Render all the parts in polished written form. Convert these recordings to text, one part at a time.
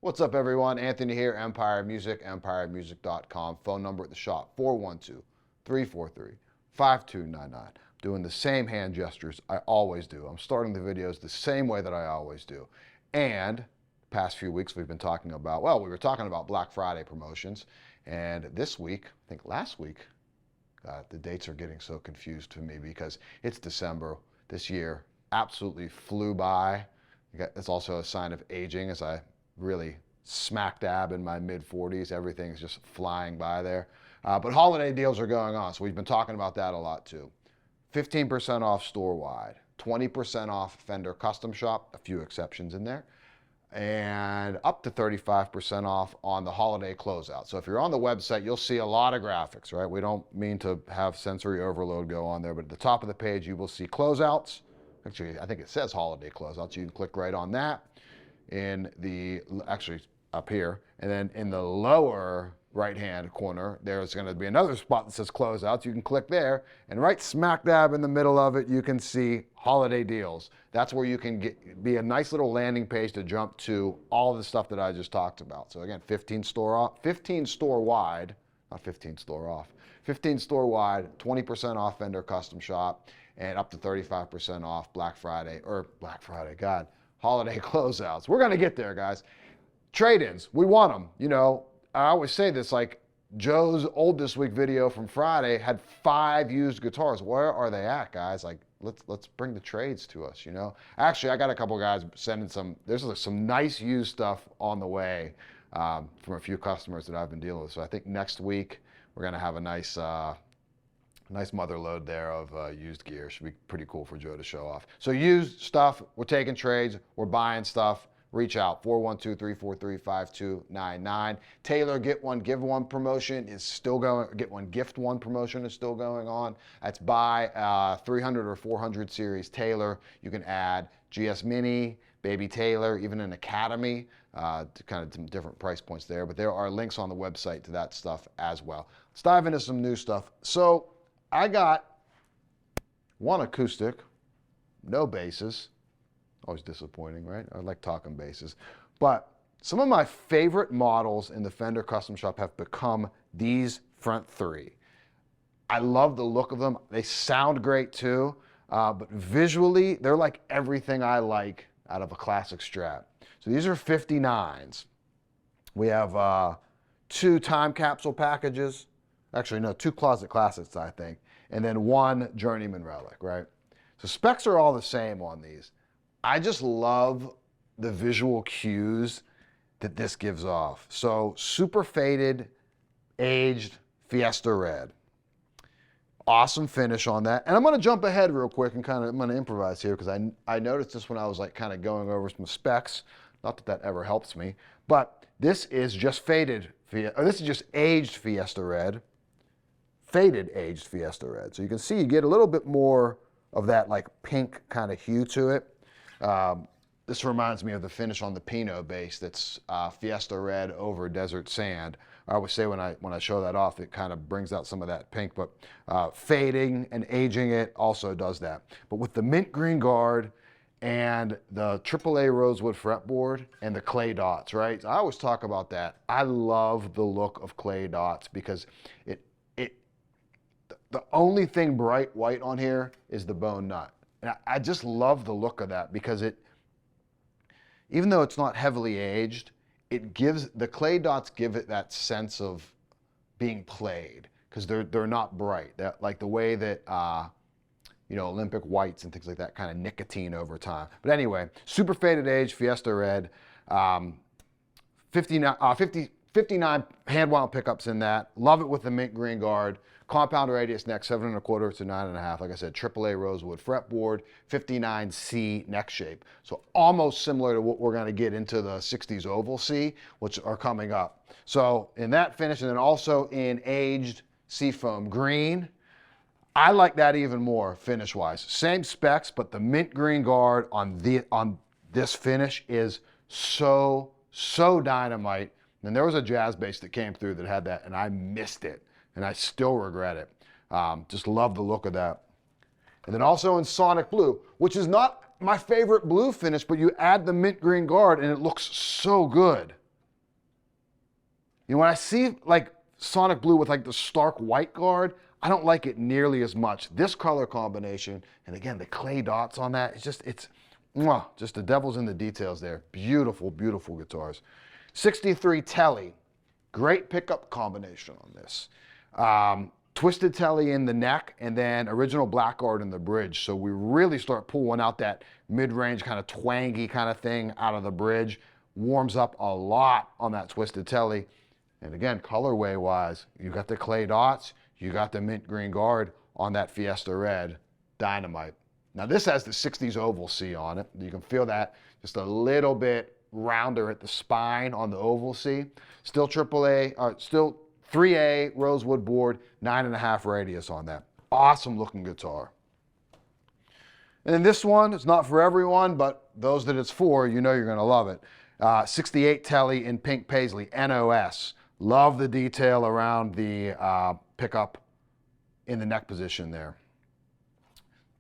What's up, everyone? Anthony here, Empire Music, empiremusic.com. Phone number at the shop, 412-343-5299. Doing the same hand gestures I always do. I'm starting the videos the same way that I always do. And the past few weeks we've been talking about, well, we were talking about Black Friday promotions. And this week, I think last week, the dates are getting so confused to me because it's December. This year absolutely flew by. It's also a sign of aging as I really smack dab in my mid-40s. Everything's just flying by there. But holiday deals are going on, so we've been talking about that a lot too. 15% off store-wide, 20% off Fender Custom Shop, a few exceptions in there, and up to 35% off on the holiday closeout. So if you're on the website, you'll see a lot of graphics, right? We don't mean to have sensory overload go on there, but at the top of the page, you will see closeouts. Actually, I think it says holiday closeouts. You can click right on that. In the, actually up here, and then in the lower right-hand corner, there's going to be another spot that says closeouts. You can click there, and right smack dab in the middle of it, you can see holiday deals. That's where you can be a nice little landing page to jump to all the stuff that I just talked about. So again, 15 store off, 15 store wide, not 15 store off, 15 store wide, 20% off Fender Custom Shop, and up to 35% off Black Friday, God, holiday closeouts. We're going to get there, guys. Trade-ins, we want them. You know, I always say this, like Joe's old this week video from Friday had 5 used guitars. Where are they at, guys? Like, let's bring the trades to us, you know? Actually, I got a couple guys sending there's some nice used stuff on the way from a few customers that I've been dealing with. So I think next week we're going to have a nice mother load there of used gear. Should be pretty cool for Joe to show off. So used stuff, we're taking trades, we're buying stuff. Reach out, 412-343-5299. Taylor Get One Give One promotion is still going, Get One Gift One promotion is still going on. That's buy 300 or 400 series Taylor. You can add GS Mini, Baby Taylor, even an Academy, to kind of some different price points there. But there are links on the website to that stuff as well. Let's dive into some new stuff. So I got one acoustic, no basses. Always disappointing, right? I like talking basses. But some of my favorite models in the Fender Custom Shop have become these front 3. I love the look of them. They sound great too, but visually, they're like everything I like out of a classic Strat. So these are 59s. We have 2 time capsule packages. Actually, no, 2 closet classics, I think, and then 1 Journeyman relic, right? So specs are all the same on these. I just love the visual cues that this gives off. So super faded, aged Fiesta red. Awesome finish on that. And I'm gonna jump ahead real quick and I'm gonna improvise here because I noticed this when I was like kind of going over some specs. Not that that ever helps me, but this is just faded, this is just aged Fiesta red. Faded aged Fiesta red. So you can see you get a little bit more of that like pink kind of hue to it. This reminds me of the finish on the Pinot bass that's Fiesta red over desert sand. I always say when I show that off, it kind of brings out some of that pink, but fading and aging it also does that. But with the mint green guard and the AAA rosewood fretboard and the clay dots, right? I always talk about that. I love the look of clay dots because the only thing bright white on here is the bone nut. And I just love the look of that because even though it's not heavily aged, the clay dots give it that sense of being played because they're not bright. Like the way that, you know, Olympic whites and things like that kind of nicotine over time. But anyway, super faded age, Fiesta red, 59 hand wound pickups in that. Love it with the mint green guard. Compound radius neck, 7 1/4 to 9 1/2. Like I said, AAA rosewood fretboard, 59C neck shape. So almost similar to what we're going to get into the 60s oval C, which are coming up. So in that finish, and then also in aged seafoam green, I like that even more finish-wise. Same specs, but the mint green guard on this finish is so dynamite. And there was a jazz bass that came through that had that, and I missed it. And I still regret it. Just love the look of that. And then also in Sonic Blue, which is not my favorite blue finish, but you add the mint green guard and it looks so good. You know, when I see like Sonic Blue with like the stark white guard, I don't like it nearly as much. This color combination, and again, the clay dots on that, it's mwah, just the devil's in the details there. Beautiful, beautiful guitars. 63 Tele, great pickup combination on this. Twisted Tele in the neck, and then original blackguard in the bridge. So we really start pulling out that mid-range kind of twangy kind of thing out of the bridge. Warms up a lot on that Twisted Tele. And again, colorway wise, you got the clay dots, you got the mint green guard on that Fiesta red. Dynamite. Now this has the 60s oval C on it. You can feel that just a little bit rounder at the spine on the oval C. Still AAA, still 3A rosewood board, 9.5 radius on that. Awesome looking guitar. And then this one, it's not for everyone, but those that it's for, you know you're gonna love it. 68 Tele in pink paisley, NOS. Love the detail around the pickup in the neck position there.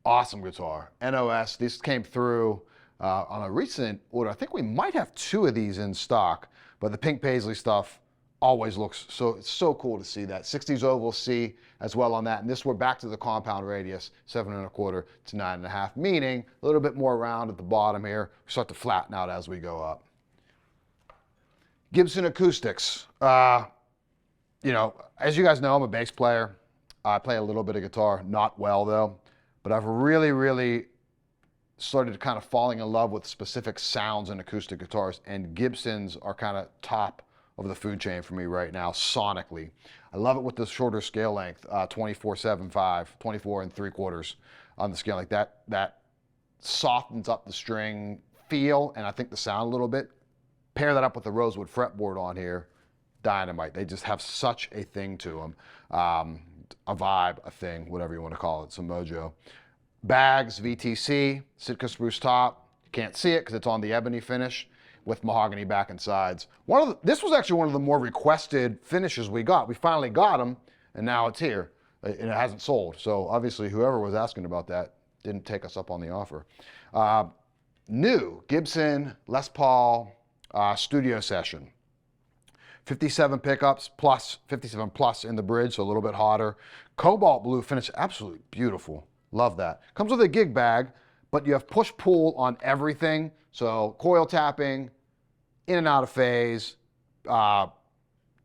Awesome guitar, NOS. This came through on a recent order. I think we might have 2 of these in stock, but the pink paisley stuff always looks so, it's so cool to see that. 60s oval C as well on that. And this, we're back to the compound radius, 7.25 to 9.5, meaning a little bit more round at the bottom here. We start to flatten out as we go up. Gibson acoustics. You know, as you guys know, I'm a bass player. I play a little bit of guitar, not well though, but I've really started kind of falling in love with specific sounds in acoustic guitars, and Gibsons are kind of top of the food chain for me right now, sonically. I love it with the shorter scale length, 24/7/5, 24 3/4 on the scale like that. That softens up the string feel, and I think the sound a little bit. Pair that up with the rosewood fretboard on here, dynamite. They just have such a thing to them. A vibe, a thing, whatever you want to call it, some mojo. Bags, VTC, Sitka spruce top. You can't see it because it's on the ebony finish with mahogany back and sides. This was actually one of the more requested finishes we got. We finally got them, and now it's here, and it hasn't sold. So obviously whoever was asking about that didn't take us up on the offer. New Gibson Les Paul studio session. 57 pickups plus 57 plus in the bridge, so a little bit hotter. Cobalt blue finish, absolutely beautiful. Love that. Comes with a gig bag, but you have push-pull on everything. So coil tapping, in and out of phase,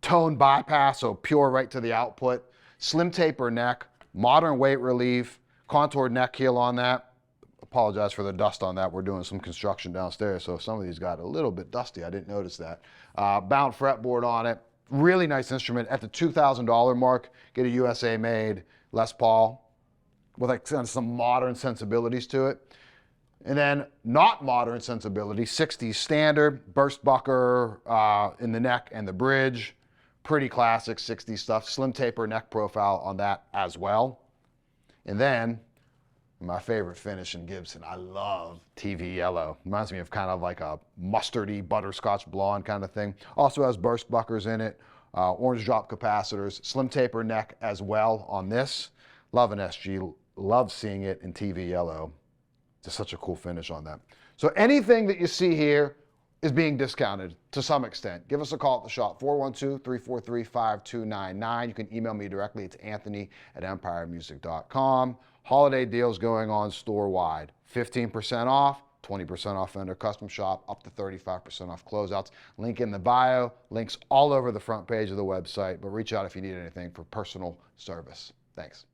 tone bypass, so pure right to the output, slim taper neck, modern weight relief, contoured neck heel on that. Apologize for the dust on that. We're doing some construction downstairs, so some of these got a little bit dusty. I didn't notice that. Bound fretboard on it. Really nice instrument. At the $2,000 mark, get a USA made Les Paul with like some modern sensibilities to it. And then not modern sensibility, 60s standard, burst bucker in the neck and the bridge. Pretty classic 60s stuff. Slim taper neck profile on that as well. And then my favorite finish in Gibson, I love TV yellow. Reminds me of kind of like a mustardy butterscotch blonde kind of thing. Also has burst buckers in it, orange drop capacitors, slim taper neck as well on this. Love an SG, love seeing it in TV yellow. Just such a cool finish on that. So anything that you see here is being discounted to some extent. Give us a call at the shop, 412-343-5299. You can email me directly. It's anthony@empiremusic.com. Holiday deals going on store-wide. 15% off, 20% off Fender Custom Shop, up to 35% off closeouts. Link in the bio, links all over the front page of the website, but reach out if you need anything for personal service. Thanks.